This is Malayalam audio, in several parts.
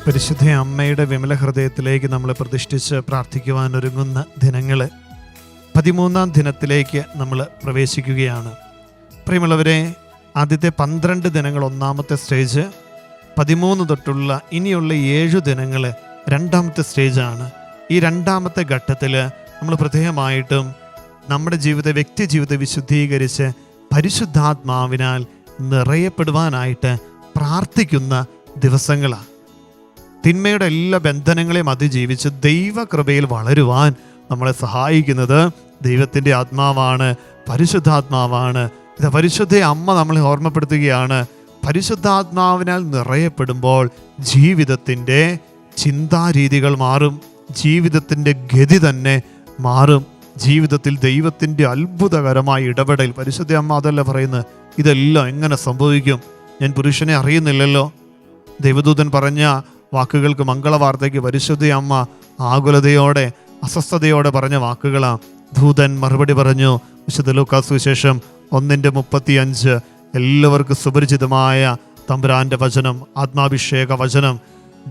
പരിശുദ്ധ അമ്മയുടെ വിമല ഹൃദയത്തിലേക്ക് നമ്മളെ പ്രതിഷ്ഠിച്ച് പ്രാർത്ഥിക്കുവാൻ ഒരുങ്ങുന്ന ദിനങ്ങൾ 13-ാം ദിനത്തിലേക്ക് നമ്മൾ പ്രവേശിക്കുകയാണ്. പ്രിയമുള്ളവരെ, ആദ്യത്തെ 12 ദിനങ്ങൾ ഒന്നാമത്തെ സ്റ്റേജ്, 13 തൊട്ടുള്ള ഇനിയുള്ള 7 ദിനങ്ങൾ രണ്ടാമത്തെ സ്റ്റേജാണ്. ഈ രണ്ടാമത്തെ ഘട്ടത്തിൽ നമ്മൾ പ്രത്യേകമായിട്ടും നമ്മുടെ വ്യക്തി ജീവിതത്തെ വിശുദ്ധീകരിച്ച് പരിശുദ്ധാത്മാവിനാൽ നിറയപ്പെടുവാനായിട്ട് പ്രാർത്ഥിക്കുന്ന ദിവസങ്ങളാണ്. തിന്മയുടെ എല്ലാ ബന്ധനങ്ങളെയും അതിജീവിച്ച് ദൈവകൃപയിൽ വളരുവാൻ നമ്മളെ സഹായിക്കുന്നത് ദൈവത്തിൻ്റെ ആത്മാവാണ്, പരിശുദ്ധാത്മാവാണ്. ഇത് പരിശുദ്ധ അമ്മ നമ്മളെ ഓർമ്മപ്പെടുത്തുകയാണ്. പരിശുദ്ധാത്മാവിനാൽ നിറയപ്പെടുമ്പോൾ ജീവിതത്തിൻ്റെ ചിന്താരീതികൾ മാറും, ജീവിതത്തിൻ്റെ ഗതി തന്നെ മാറും. ജീവിതത്തിൽ ദൈവത്തിൻ്റെ അത്ഭുതകരമായ ഇടപെടൽ. പരിശുദ്ധ അമ്മ അതല്ല പറയുന്നത്, ഇതെല്ലാം എങ്ങനെ സംഭവിക്കും? ഞാൻ പുരുഷനെ അറിയുന്നില്ലല്ലോ. ദൈവദൂതൻ പറഞ്ഞ വാക്കുകൾക്ക്, മംഗളവാർത്തയ്ക്ക് പരിശുദ്ധ അമ്മ ആകുലതയോടെ അസ്വസ്ഥതയോടെ പറഞ്ഞ വാക്കുകളാണ്. ദൂതൻ മറുപടി പറഞ്ഞു. വിശുദ്ധ ലൂക്കാ സുവിശേഷം 1:35. എല്ലാവർക്കും സുപരിചിതമായ തമ്പുരാന്റെ വചനം, ആത്മാഭിഷേക വചനം.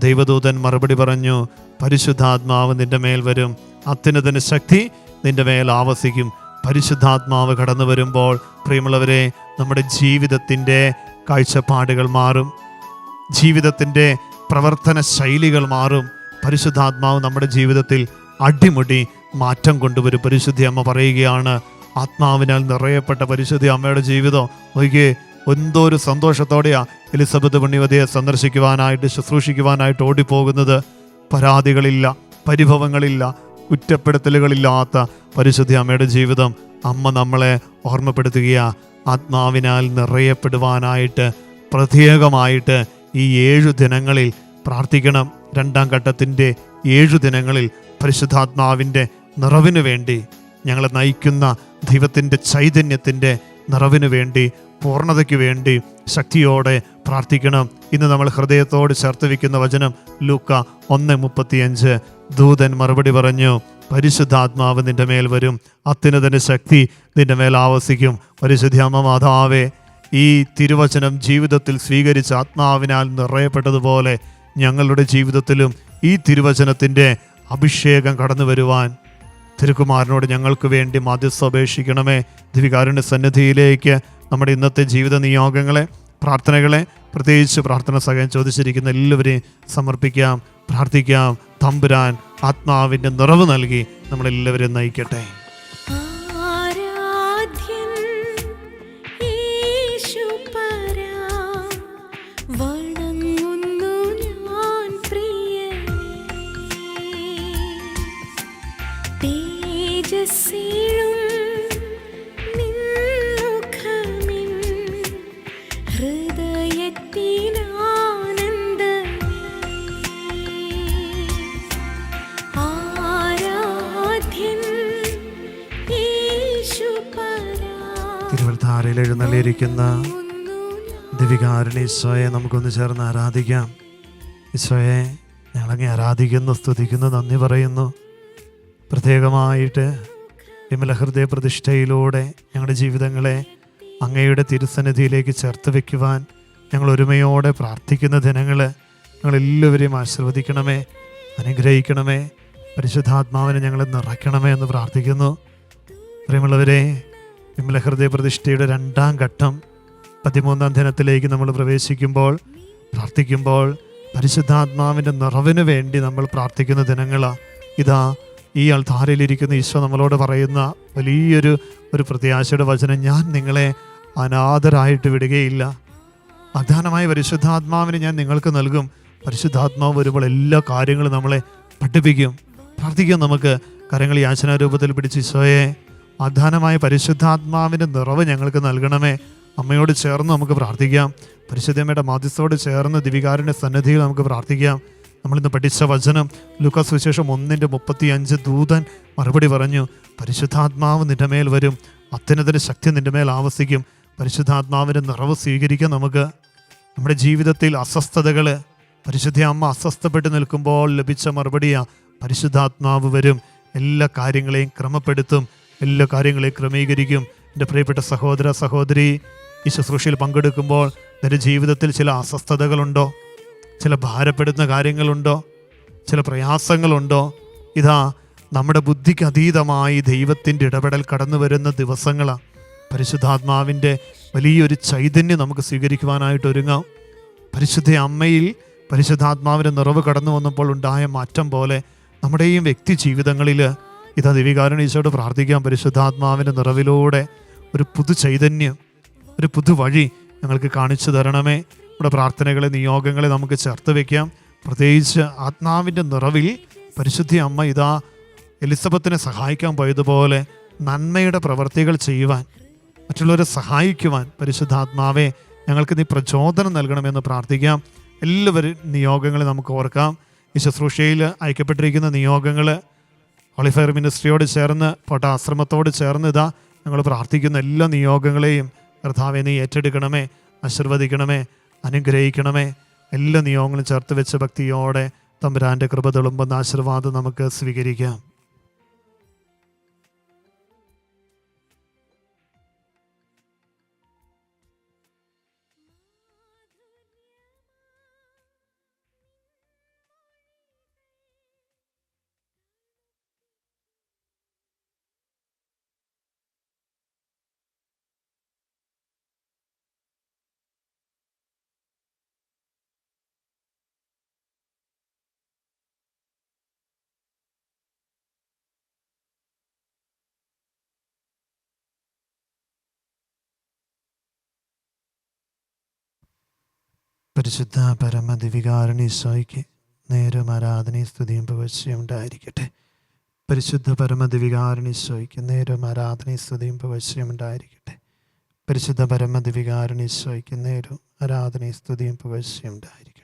ദൈവദൂതൻ മറുപടി പറഞ്ഞു, പരിശുദ്ധാത്മാവ് നിന്റെ മേൽ വരും, അത്യുന്നതന്റെ ശക്തി നിന്റെ മേൽ ആവസിക്കും. പരിശുദ്ധാത്മാവ് കടന്നു വരുമ്പോൾ പ്രിയമുള്ളവരെ, നമ്മുടെ ജീവിതത്തിൻ്റെ കാഴ്ചപ്പാടുകൾ മാറും, ജീവിതത്തിൻ്റെ പ്രവർത്തന ശൈലികൾ മാറും. പരിശുദ്ധാത്മാവ് നമ്മുടെ ജീവിതത്തിൽ അടിമുടി മാറ്റം കൊണ്ടുവരും. പരിശുദ്ധ അമ്മ പറയുകയാണ്, ആത്മാവിനാൽ നിറയപ്പെട്ട പരിശുദ്ധ അമ്മയുടെ ജീവിതം നോക്കിയേ, എന്തോ ഒരു സന്തോഷത്തോടെയാണ് എലിസബത്ത് പുണ്യവതിയെ സന്ദർശിക്കുവാനായിട്ട്, ശുശ്രൂഷിക്കുവാനായിട്ട് ഓടിപ്പോകുന്നത്. പരാതികളില്ല, പരിഭവങ്ങളില്ല, കുറ്റപ്പെടുത്തലുകളില്ലാത്ത പരിശുദ്ധ അമ്മയുടെ ജീവിതം അമ്മ നമ്മളെ ഓർമ്മപ്പെടുത്തുകയാണ്. ആത്മാവിനാൽ നിറയപ്പെടുവാനായിട്ട് പ്രത്യേകമായിട്ട് ഈ 7 ദിനങ്ങളിൽ പ്രാർത്ഥിക്കണം. രണ്ടാം ഘട്ടത്തിൻ്റെ 7 ദിനങ്ങളിൽ പരിശുദ്ധാത്മാവിൻ്റെ നിറവിന് വേണ്ടി, ഞങ്ങളെ നയിക്കുന്ന ദൈവത്തിൻ്റെ ചൈതന്യത്തിൻ്റെ നിറവിന് വേണ്ടി, പൂർണ്ണതയ്ക്ക് വേണ്ടി ശക്തിയോടെ പ്രാർത്ഥിക്കണം. ഇന്ന് നമ്മൾ ഹൃദയത്തോട് ചേർത്ത് വയ്ക്കുന്ന വചനം ലൂക്ക 1:35. ദൂതൻ മറുപടി പറഞ്ഞു, പരിശുദ്ധാത്മാവ് നിന്റെ മേൽ വരും, അത്യുന്നതന്റെ ശക്തി നിന്റെ മേൽ ആവസിക്കും. പരിശുദ്ധ അമ്മ മാതാവേ, ഈ തിരുവചനം ജീവിതത്തിൽ സ്വീകരിച്ച് ആത്മാവിനാൽ നിറയപ്പെട്ടതുപോലെ ഞങ്ങളുടെ ജീവിതത്തിലും ഈ തിരുവചനത്തിൻ്റെ അഭിഷേകം കടന്നു വരുവാൻ തിരുക്കുമാരനോട് ഞങ്ങൾക്ക് വേണ്ടി മധ്യസ്ഥപേക്ഷിക്കണമേ. ദിവികാരുണ്യ സന്നിധിയിലേക്ക് നമ്മുടെ ഇന്നത്തെ ജീവിത നിയോഗങ്ങളെ, പ്രാർത്ഥനകളെ, പ്രത്യേകിച്ച് പ്രാർത്ഥന സഹായം ചോദിച്ചിരിക്കുന്ന എല്ലാവരെയും സമർപ്പിക്കാം, പ്രാർത്ഥിക്കാം. തമ്പുരാൻ ആത്മാവിൻ്റെ നിറവ് നൽകി നമ്മളെല്ലാവരെയും നയിക്കട്ടെ. തിരുവൽധാരയിൽ എഴുന്നള്ളിയിരിക്കുന്ന ദിവികാരുണ്യ ഈശോയെ നമുക്കൊന്ന് ചേർന്ന് ആരാധിക്കാം. ഈശോയെ, ഞങ്ങളങ്ങെ ആരാധിക്കുന്നു, സ്തുതിക്കുന്നു, നന്ദി പറയുന്നു. പ്രത്യേകമായിട്ട് വിമല ഹൃദയ പ്രതിഷ്ഠയിലൂടെ ഞങ്ങളുടെ ജീവിതങ്ങളെ അങ്ങയുടെ തിരുസന്നിധിയിലേക്ക് ചേർത്ത് വയ്ക്കുവാൻ ഞങ്ങൾ ഒരുമയോടെ പ്രാർത്ഥിക്കുന്ന ദിനങ്ങൾ ഞങ്ങളെല്ലാവരെയും ആശീർവദിക്കണമേ, അനുഗ്രഹിക്കണമേ. പരിശുദ്ധാത്മാവിനെ ഞങ്ങളെ നിറയ്ക്കണമേ എന്ന് പ്രാർത്ഥിക്കുന്നു. പ്രിയമുള്ളവരെ, വിമല ഹൃദയ പ്രതിഷ്ഠയുടെ രണ്ടാം ഘട്ടം 13-ാം ദിനത്തിലേക്ക് നമ്മൾ പ്രവേശിക്കുമ്പോൾ, പ്രാർത്ഥിക്കുമ്പോൾ പരിശുദ്ധാത്മാവിൻ്റെ നിറവിന് വേണ്ടി നമ്മൾ പ്രാർത്ഥിക്കുന്ന ദിനങ്ങളാണ്. ഇതാ ഈ അൾത്താരയിലിരിക്കുന്ന ഈശോ നമ്മളോട് പറയുന്ന വലിയൊരു പ്രത്യാശയുടെ വചനം, ഞാൻ നിങ്ങളെ അനാഥരായിട്ട് വിടുകയില്ല. അഗാധമായ പരിശുദ്ധാത്മാവിനെ ഞാൻ നിങ്ങൾക്ക് നൽകും. പരിശുദ്ധാത്മാവ് വരുമ്പോൾ എല്ലാ കാര്യങ്ങളും നമ്മളെ പഠിപ്പിക്കും. പ്രാർത്ഥിക്കാം. നമുക്ക് കരങ്ങൾ യാചനാരൂപത്തിൽ പിടിച്ച്, ഈശോയെ, അഗാധമായ പരിശുദ്ധാത്മാവിൻ്റെ നിറവ് ഞങ്ങൾക്ക് നൽകണമേ. അമ്മയോട് ചേർന്ന് നമുക്ക് പ്രാർത്ഥിക്കാം. പരിശുദ്ധമ്മയുടെ മാധ്യസ്ഥയോട് ചേർന്ന് ദിവികാരുണ്യ സന്നിധിയിൽ നമുക്ക് പ്രാർത്ഥിക്കാം. നമ്മളിന്ന് പഠിച്ച വചനം ലൂക്കാ സുവിശേഷം 1:35. ദൂതൻ മറുപടി പറഞ്ഞു, പരിശുദ്ധാത്മാവ് നിന്റെ മേൽ വരും, അത്യുന്നതന്റെ ശക്തി നിന്റെ മേൽ ആവസിക്കും. പരിശുദ്ധാത്മാവിൻ്റെ നിറവ് സ്വീകരിക്കാം. നമുക്ക് നമ്മുടെ ജീവിതത്തിൽ അസ്വസ്ഥതകൾ, പരിശുദ്ധ അമ്മ അസ്വസ്ഥപ്പെട്ട് നിൽക്കുമ്പോൾ ലഭിച്ച മറുപടിയാണ്, പരിശുദ്ധാത്മാവ് വരും, എല്ലാ കാര്യങ്ങളെയും ക്രമപ്പെടുത്തും, എല്ലാ കാര്യങ്ങളെയും ക്രമീകരിക്കും. എൻ്റെ പ്രിയപ്പെട്ട സഹോദര സഹോദരി, ഈ ശുശ്രൂഷയിൽ പങ്കെടുക്കുമ്പോൾ നിന്റെ ജീവിതത്തിൽ ചില അസ്വസ്ഥതകളുണ്ടോ? ചില ഭാരപ്പെടുന്ന കാര്യങ്ങളുണ്ടോ? ചില പ്രയാസങ്ങളുണ്ടോ? ഇതാ നമ്മുടെ ബുദ്ധിക്ക് അതീതമായി ദൈവത്തിൻ്റെ ഇടപെടൽ കടന്നു വരുന്ന ദിവസങ്ങളാണ്. പരിശുദ്ധാത്മാവിൻ്റെ വലിയൊരു ചൈതന്യം നമുക്ക് സ്വീകരിക്കുവാനായിട്ട് ഒരുങ്ങാം. പരിശുദ്ധ അമ്മയിൽ പരിശുദ്ധാത്മാവിൻ്റെ നിറവ് കടന്നു വന്നപ്പോൾ ഉണ്ടായ മാറ്റം പോലെ നമ്മുടെയും വ്യക്തി ജീവിതങ്ങളിൽ ഇതാ ദിവികാരുണീശോട് പ്രാർത്ഥിക്കാം. പരിശുദ്ധാത്മാവിൻ്റെ നിറവിലൂടെ ഒരു പുതു ചൈതന്യം, ഒരു പുതുവഴി ഞങ്ങൾക്ക് കാണിച്ചു തരണമേ. നമ്മുടെ പ്രാർത്ഥനകളെ, നിയോഗങ്ങളെ നമുക്ക് ചേർത്ത് വയ്ക്കാം. പ്രത്യേകിച്ച് ആത്മാവിൻ്റെ നിറവിൽ പരിശുദ്ധ അമ്മ ഇതാ എലിസബത്തിനെ സഹായിക്കാൻ പോയതുപോലെ നന്മയുടെ പ്രവർത്തികൾ ചെയ്യുവാൻ, മറ്റുള്ളവരെ സഹായിക്കുവാൻ പരിശുദ്ധാത്മാവെ ഞങ്ങൾക്ക് നീ പ്രചോദനം നൽകണമെന്ന് പ്രാർത്ഥിക്കാം. എല്ലാവരും നിയോഗങ്ങളെ നമുക്ക് ഓർക്കാം. ഈ ശുശ്രൂഷയിൽ അയക്കപ്പെട്ടിരിക്കുന്ന നിയോഗങ്ങൾ ഹോളിഫയർ മിനിസ്ട്രിയോട് ചേർന്ന്, പോട്ട ആശ്രമത്തോട് ചേർന്ന് ഇതാ ഞങ്ങൾ പ്രാർത്ഥിക്കുന്ന എല്ലാ നിയോഗങ്ങളെയും കർത്താവെ നീ ഏറ്റെടുക്കണമേ, ആശീർവദിക്കണമേ, അനുഗ്രഹിക്കണമേ. എല്ലാ നിയോഗങ്ങളും ചേർത്ത് വെച്ച ഭക്തിയോടെ തമ്പുരാൻ്റെ കൃപ തെളുമ്പുന്ന ആശീർവാദം നമുക്ക് സ്വീകരിക്കാം. പരിശുദ്ധ പരമദിവികാരണീശോയ്ക്ക് നേരം ആരാധനയും സ്തുതിയും പുകഴ്ചയും ഉണ്ടായിരിക്കട്ടെ. പരിശുദ്ധ പരമദിവികാരണീശോയ്ക്ക് നേരം ആരാധനയും സ്തുതിയും പുകഴ്ചയും ഉണ്ടായിരിക്കട്ടെ. പരിശുദ്ധ പരമദിവികാരണീശോയ്ക്ക് നേരം ആരാധനയും സ്തുതിയും പുകഴ്ചയും ഉണ്ടായിരിക്കട്ടെ.